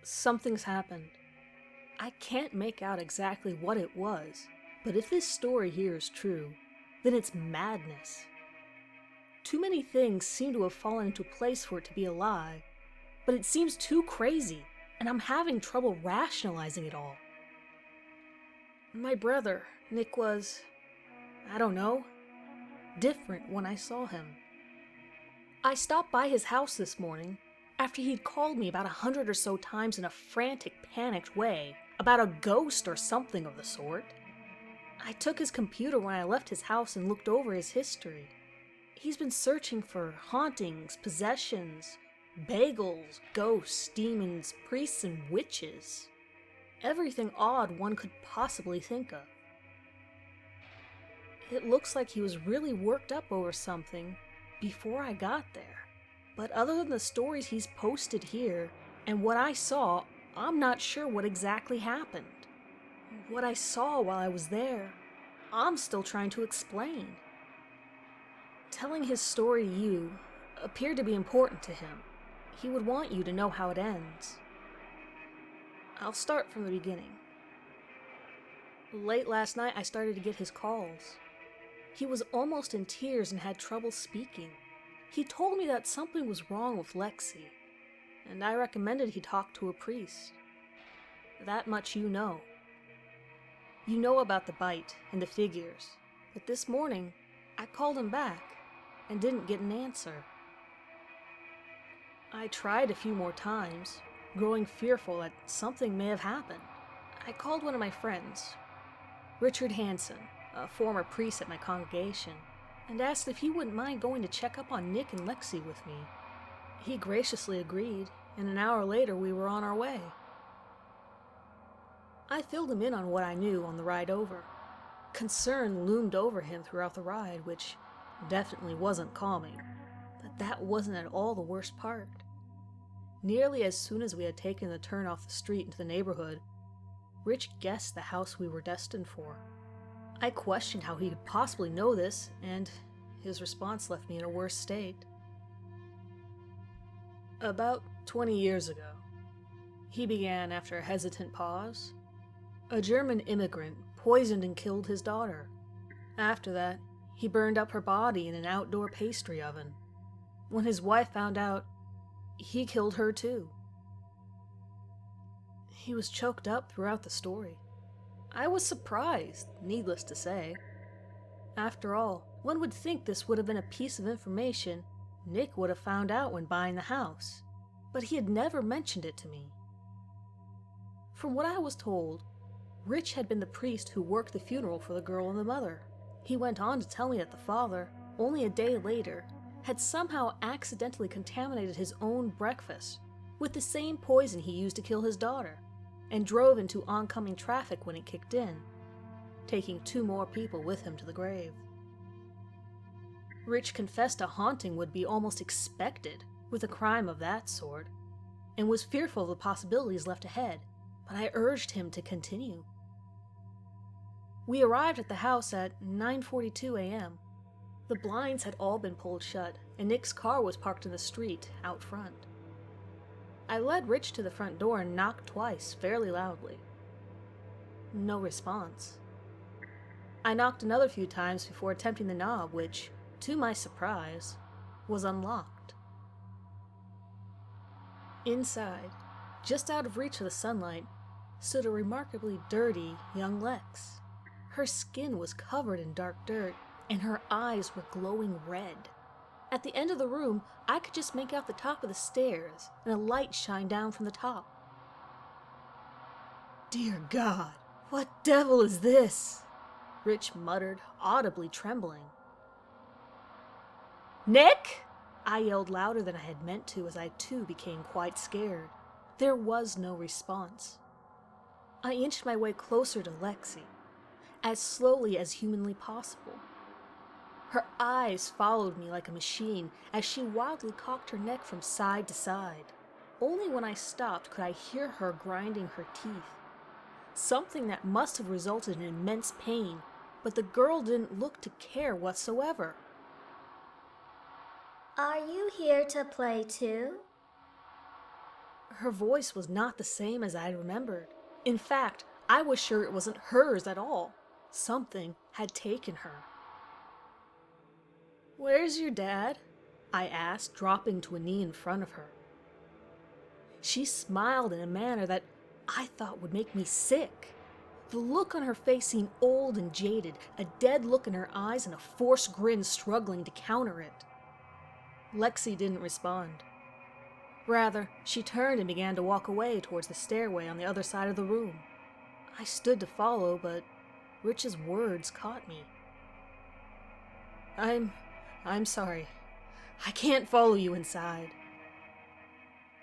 Something's happened. I can't make out exactly what it was, but if this story here is true, then it's madness. Too many things seem to have fallen into place for it to be a lie, but it seems too crazy, and I'm having trouble rationalizing it all. My brother, Nick, was, I don't know, different when I saw him. I stopped by his house this morning after he'd called me about 100 or so times in a frantic, panicked way about a ghost or something of the sort. I took his computer when I left his house and looked over his history. He's been searching for hauntings, possessions, bagels, ghosts, demons, priests, and witches. Everything odd one could possibly think of. It looks like he was really worked up over something before I got there. But other than the stories he's posted here and what I saw, I'm not sure what exactly happened. What I saw while I was there, I'm still trying to explain. Telling his story to you appeared to be important to him. He would want you to know how it ends. I'll start from the beginning. Late last night, I started to get his calls. He was almost in tears and had trouble speaking. He told me that something was wrong with Lexi, and I recommended he talk to a priest. That much you know. You know about the bite and the figures, but this morning, I called him back and didn't get an answer. I tried a few more times, growing fearful that something may have happened. I called one of my friends, Richard Hansen, a former priest at my congregation, and asked if he wouldn't mind going to check up on Nick and Lexi with me. He graciously agreed, and an hour later we were on our way. I filled him in on what I knew on the ride over. Concern loomed over him throughout the ride, which definitely wasn't calming, but that wasn't at all the worst part. Nearly as soon as we had taken the turn off the street into the neighborhood, Rich guessed the house we were destined for. I questioned how he could possibly know this, and his response left me in a worse state. About 20 years ago, he began after a hesitant pause. A German immigrant poisoned and killed his daughter. After that, he burned up her body in an outdoor pastry oven. When his wife found out, he killed her too. He was choked up throughout the story. I was surprised, needless to say. After all, one would think this would have been a piece of information Nick would have found out when buying the house, but he had never mentioned it to me. From what I was told, Rich had been the priest who worked the funeral for the girl and the mother. He went on to tell me that the father, only a day later, had somehow accidentally contaminated his own breakfast with the same poison he used to kill his daughter, and drove into oncoming traffic when it kicked in, taking 2 more people with him to the grave. Rich confessed a haunting would be almost expected with a crime of that sort, and was fearful of the possibilities left ahead, but I urged him to continue. We arrived at the house at 9:42 a.m. The blinds had all been pulled shut, and Nick's car was parked in the street out front. I led Rich to the front door and knocked twice, fairly loudly. No response. I knocked another few times before attempting the knob, which, to my surprise, was unlocked. Inside, just out of reach of the sunlight, stood a remarkably dirty young Lex. Her skin was covered in dark dirt, and her eyes were glowing red. At the end of the room, I could just make out the top of the stairs, and a light shined down from the top. "Dear God, what devil is this?" Rich muttered, audibly trembling. "Nick!" I yelled louder than I had meant to as I too became quite scared. There was no response. I inched my way closer to Lexi, as slowly as humanly possible. Her eyes followed me like a machine as she wildly cocked her neck from side to side. Only when I stopped could I hear her grinding her teeth. Something that must have resulted in immense pain, but the girl didn't look to care whatsoever. "Are you here to play too?" Her voice was not the same as I remembered. In fact, I was sure it wasn't hers at all. Something had taken her. "Where's your dad?" I asked, dropping to a knee in front of her. She smiled in a manner that I thought would make me sick. The look on her face seemed old and jaded, a dead look in her eyes and a forced grin struggling to counter it. Lexi didn't respond. Rather, she turned and began to walk away towards the stairway on the other side of the room. I stood to follow, but Rich's words caught me. I'm sorry. I can't follow you inside."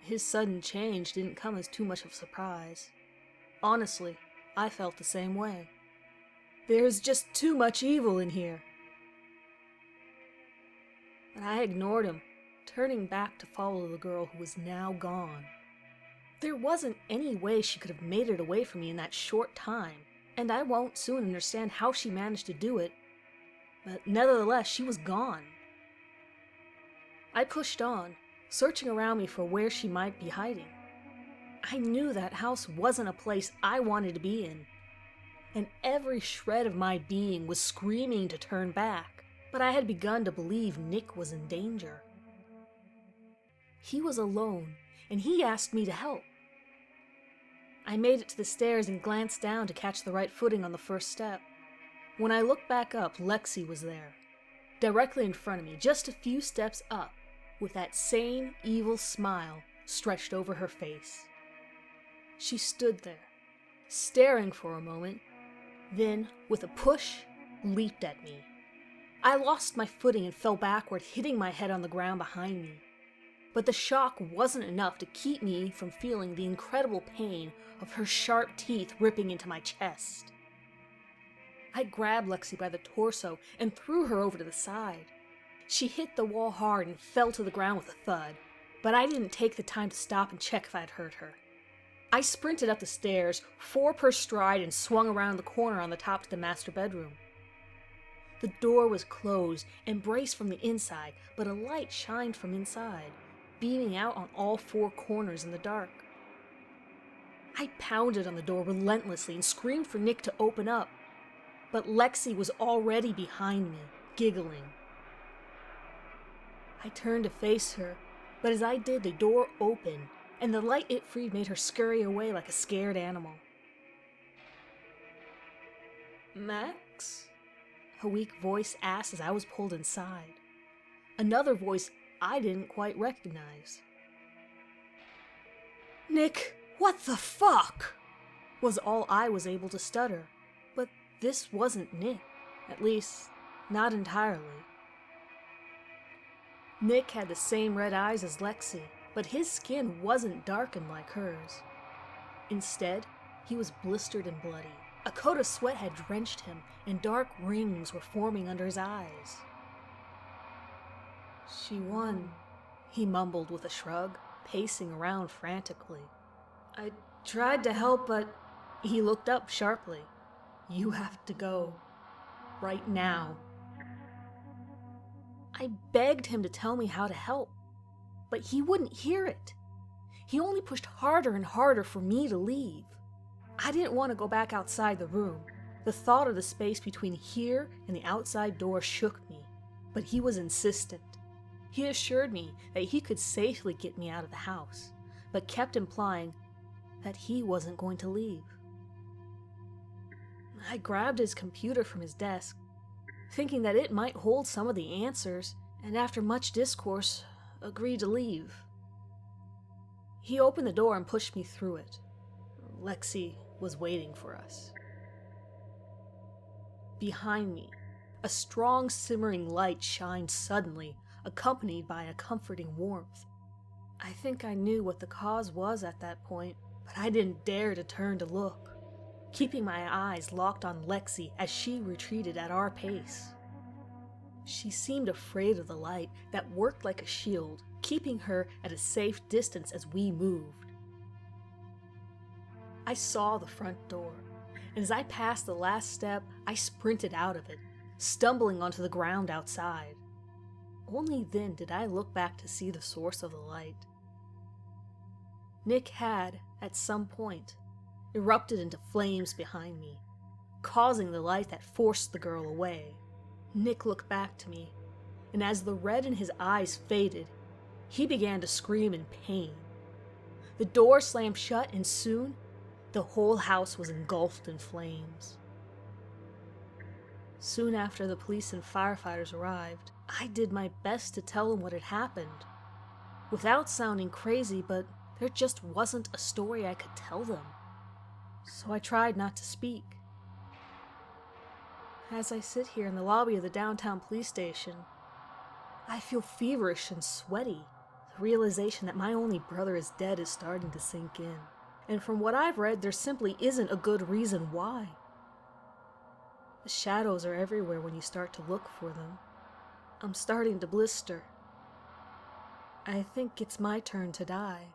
His sudden change didn't come as too much of a surprise. Honestly, I felt the same way. There's just too much evil in here. But I ignored him, turning back to follow the girl who was now gone. There wasn't any way she could have made it away from me in that short time, and I won't soon understand how she managed to do it, but nevertheless, she was gone. I pushed on, searching around me for where she might be hiding. I knew that house wasn't a place I wanted to be in, and every shred of my being was screaming to turn back, but I had begun to believe Nick was in danger. He was alone, and he asked me to help. I made it to the stairs and glanced down to catch the right footing on the first step. When I looked back up, Lexi was there, directly in front of me, just a few steps up, with that same evil smile stretched over her face. She stood there, staring for a moment, then, with a push, leaped at me. I lost my footing and fell backward, hitting my head on the ground behind me. But the shock wasn't enough to keep me from feeling the incredible pain of her sharp teeth ripping into my chest. I grabbed Lexi by the torso and threw her over to the side. She hit the wall hard and fell to the ground with a thud, but I didn't take the time to stop and check if I'd hurt her. I sprinted up the stairs, 4 per stride, and swung around the corner on the top to the master bedroom. The door was closed and braced from the inside, but a light shined from inside, beaming out on all 4 corners in the dark. I pounded on the door relentlessly and screamed for Nick to open up, but Lexi was already behind me, giggling. I turned to face her, but as I did, the door opened, and the light it freed made her scurry away like a scared animal. "Max?" a weak voice asked as I was pulled inside. Another voice I didn't quite recognize. "Nick, what the fuck?" was all I was able to stutter, but this wasn't Nick, at least, not entirely. Nick had the same red eyes as Lexi, but his skin wasn't darkened like hers. Instead, he was blistered and bloody. A coat of sweat had drenched him, and dark rings were forming under his eyes. "She won," he mumbled with a shrug, pacing around frantically. "I tried to help, but..." He looked up sharply. "You have to go. Right now." I begged him to tell me how to help, but he wouldn't hear it. He only pushed harder and harder for me to leave. I didn't want to go back outside the room. The thought of the space between here and the outside door shook me, but he was insistent. He assured me that he could safely get me out of the house, but kept implying that he wasn't going to leave. I grabbed his computer from his desk, thinking that it might hold some of the answers, and after much discourse, agreed to leave. He opened the door and pushed me through it. Lexi was waiting for us. Behind me, a strong simmering light shined suddenly, accompanied by a comforting warmth. I think I knew what the cause was at that point, but I didn't dare to turn to look, keeping my eyes locked on Lexi as she retreated at our pace. She seemed afraid of the light that worked like a shield, keeping her at a safe distance as we moved. I saw the front door, and as I passed the last step, I sprinted out of it, stumbling onto the ground outside. Only then did I look back to see the source of the light. Nick had, at some point, erupted into flames behind me, causing the light that forced the girl away. Nick looked back to me, and as the red in his eyes faded, he began to scream in pain. The door slammed shut, and soon, the whole house was engulfed in flames. Soon after the police and firefighters arrived, I did my best to tell them what had happened, without sounding crazy, but there just wasn't a story I could tell them. So I tried not to speak. As I sit here in the lobby of the downtown police station, I feel feverish and sweaty. The realization that my only brother is dead is starting to sink in. And from what I've read, there simply isn't a good reason why. The shadows are everywhere when you start to look for them. I'm starting to blister. I think it's my turn to die.